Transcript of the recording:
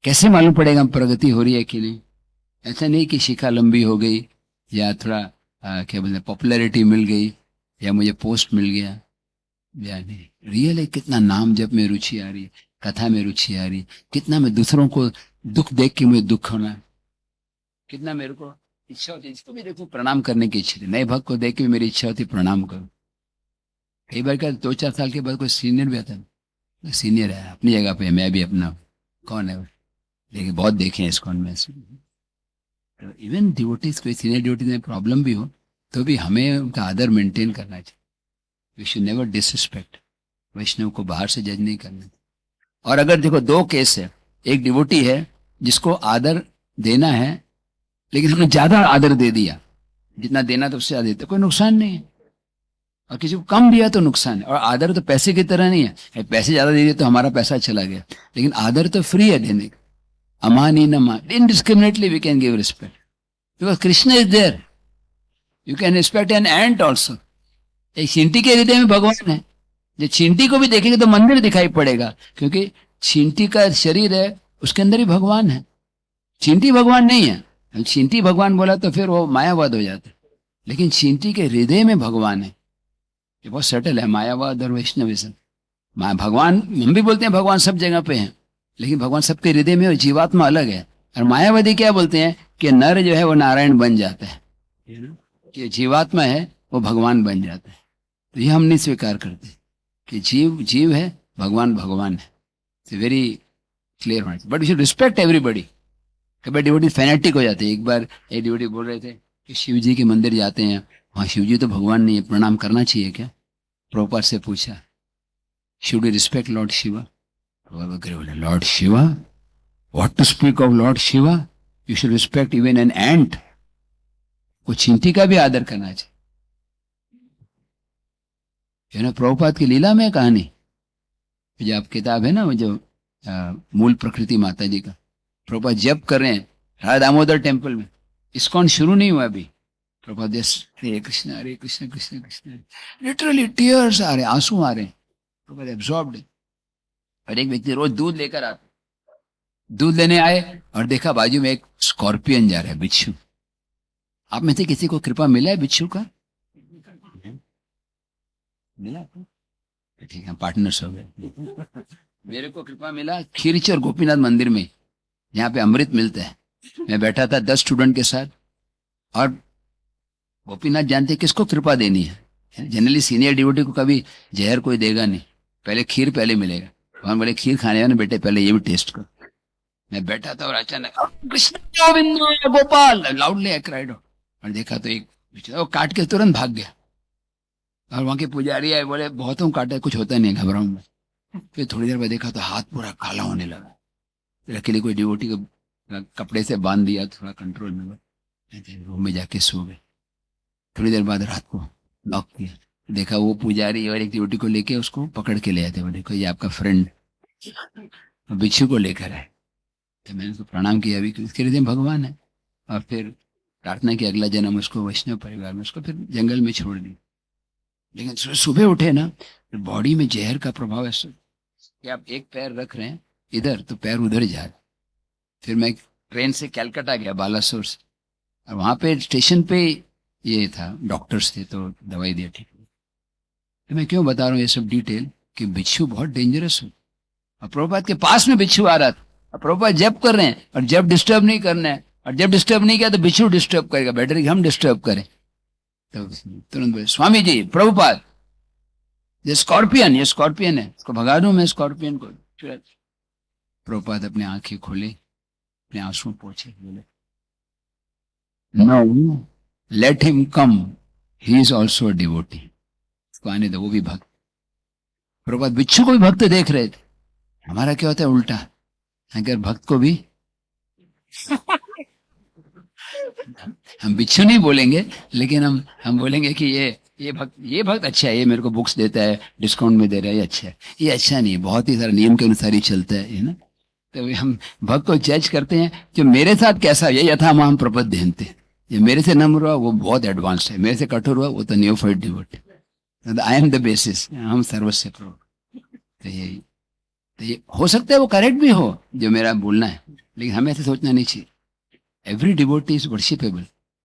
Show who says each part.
Speaker 1: कैसे मालूम पड़ेगा प्रगति हो रही है कि नहीं? ऐसा नहीं कि शिखा लंबी हो गई या थोड़ा क्या बोलते हैं पॉपुलैरिटी मिल गई या मुझे पोस्ट मिल गया, या नहीं रियल है। कितना नाम जप में रुचि आ रही है, कथा में रुचि आ रही है, कितना मैं दूसरों को दुख देख के मुझे दुख होना है, कितना मेरे को इच्छा होती है इसको भी देखो प्रणाम करने की इच्छा थी, नए भक्त को देख के भी मेरी इच्छा होती प्रणाम करूं। कई बार क्या 2-4 साल के बाद कोई सीनियर भी आता है, सीनियर है अपनी जगह पे, मैं भी अपना, कौन है वो, देखिए बहुत देखे हैं इस्कॉन में। तो इवन डिवोटीज कोई सीनियर डिवोटीज में प्रॉब्लम भी हो तो भी हमें उनका आदर मेंटेन करना चाहिए। We should never disrespect. Vaishnav को बाहर से जज नहीं करना। और अगर देखो 2 केस है, एक डिवोटी है जिसको आदर देना है लेकिन हमने ज्यादा आदर दे दिया, जितना देना तो उससे ज्यादा देते, कोई नुकसान नहीं है, और किसी को कम दिया तो नुकसान है। और आदर तो पैसे की तरह नहीं है, पैसे ज्यादा दे दिए तो हमारा पैसा चला गया, लेकिन आदर तो फ्री है देने का। अमानी न मान, indiscriminately we can give respect because Krishna is there. You can respect an ant also. एक चींटी के हृदय में भगवान है, जो चींटी को भी देखेंगे तो मंदिर दिखाई पड़ेगा, क्योंकि चींटी का शरीर है उसके अंदर ही भगवान है। चींटी भगवान नहीं है, चींटी भगवान बोला तो फिर वो मायावाद हो जाता है, लेकिन चींटी के हृदय में भगवान है। ये बहुत सटल है मायावाद और वैष्णविज्म। भगवान हम भी बोलते हैं भगवान सब जगह पे हैं, लेकिन भगवान सबके हृदय में और जीवात्मा अलग है। और मायावादी क्या बोलते हैं कि नर जो है वो नारायण बन जाता है, कि जीवात्मा है वो भगवान बन जाता है। तो ये हम नहीं स्वीकार करते कि जीव जीव है, भगवान भगवान है। वेरी क्लियर होना चाहिए, but we should respect everybody. कभी डिवोटी फैनेटिक हो जाते हैं। एक बार एक डिवोटी बोल रहे थे कि शिव जी के मंदिर जाते हैं, वहाँ शिव जी तो भगवान नहीं है, प्रणाम करना चाहिए क्या? प्रभुपाद से पूछा, should we respect Lord Shiva? Lord Shiva, what to speak of Lord Shiva? You should respect even an ant. को चींटी का भी आदर करना चाहिए। प्रभुपाद की लीला में कहानी, जो आप किताब है ना वो जो मूल प्रकृति माता जी का, प्रभुपाद जप कर रहे हैं राधा दामोदर टेम्पल में, इस्कॉन शुरू नहीं हुआ अभी। प्रभुपाद हरे कृष्ण कृष्ण कृष्ण, लिटरली टीयर्स आ रहे, आंसू आ रहे हैं। प्रभुपाद एब्जॉर्ब्ड है। और एक व्यक्ति रोज दूध लेकर आते, दूध लेने आए और देखा बाजू में एक स्कॉर्पियन जा रहा है, बिच्छू। आप में से किसी को कृपा मिला है बिच्छू का? मिला? ठीक है, पार्टनर्स हो गए। मेरे को कृपा मिला खीरचर गोपीनाथ मंदिर में, यहाँ पे अमृत मिलता है। मैं बैठा था 10 स्टूडेंट के साथ, और गोपीनाथ जानते किसको कृपा देनी है। जनरली सीनियर डिवोटी को कभी जहर कोई देगा नहीं, पहले खीर पहले मिलेगा। भगवान बोले खीर खाने वाले बेटे पहले ये भी टेस्ट कर। मैं बैठा था और अचानक Krishna Govind Gopal loudly I cried out, और देखा तो एक वो काट के तुरंत भाग गया। और वहां के पुजारी आए, बोले बहुतों काटा, कुछ होता नहीं, घबराऊं मैं। फिर थोड़ी देर बाद देखा तो हाथ पूरा काला होने लगा। फिर अकेले कोई डिवोटी को कपड़े से बांध दिया, थोड़ा कंट्रोल में, रूम में जाके सो गए। थोड़ी देर बाद रात को लॉक किया, देखा वो पुजारी और एक डिवोटी को लेके उसको पकड़ के ले आते। वो देखो ये आपका फ्रेंड बिच्छू को लेकर आए। तो मैंने उसको प्रणाम किया, अभी इसके हृदय में भगवान है। और फिर प्रार्थना की अगला जन्म उसको वैष्णव परिवार में, उसको फिर जंगल में छोड़ दी। लेकिन सुबह उठे ना, तो बॉडी में जहर का प्रभाव है कि आप एक पैर रख रहे हैं इधर तो पैर उधर जा रहा। फिर मैं ट्रेन से कलकत्ता गया, बालासोर से, और वहां पे स्टेशन पे ये था, डॉक्टर्स थे तो दवाई दिया, ठीक। तो मैं क्यों बता रहा हूँ ये सब डिटेल, कि बिच्छू बहुत डेंजरस हो। और प्रभुपाद के पास में बिच्छू आ रहा था, और प्रभुपाद जब कर रहे हैं, और जब डिस्टर्ब नहीं करना है, और जब डिस्टर्ब नहीं किया तो बिच्छू डिस्टर्ब करेगा, बेटर कि हम डिस्टर्ब करें। तो तुरंत बोले स्वामी जी प्रभुपाद ये स्कॉर्पियन है, इसको भगा दूं मैं स्कॉर्पियन को? प्रभुपाद अपने आंखें खोले, अपने आंसू पोंछे, बोले no, let him come, he is also a devotee. उसको आने दो, वो भी भक्त। प्रभुपाद बिच्छू को भी भक्त देख रहे थे। हमारा क्या होता है उल्टा, अगर भक्त को भी हम बिच्छू नहीं बोलेंगे, लेकिन हम बोलेंगे कि ये भक्त अच्छा है, ये मेरे को बुक्स देता है, डिस्काउंट में दे रहा है, ये अच्छा है। ये अच्छा नहीं है, बहुत ही सारा नियम के अनुसार ही चलता है ना। तो हम भक्त को जज करते हैं जो मेरे साथ कैसा, ये यथा हम प्रपद्यन्ते, ये मेरे से नम्र हुआ वो बहुत एडवांस्ड है, मेरे से कठोर हुआ वो तो neophyte devotee. I am the basis, हम सर्वस्व प्रभु। तो ये हो सकता है वो करेक्ट भी हो जो मेरा बोलना है, लेकिन हमें ऐसे सोचना नहीं चाहिए. Every devotee is worshipable.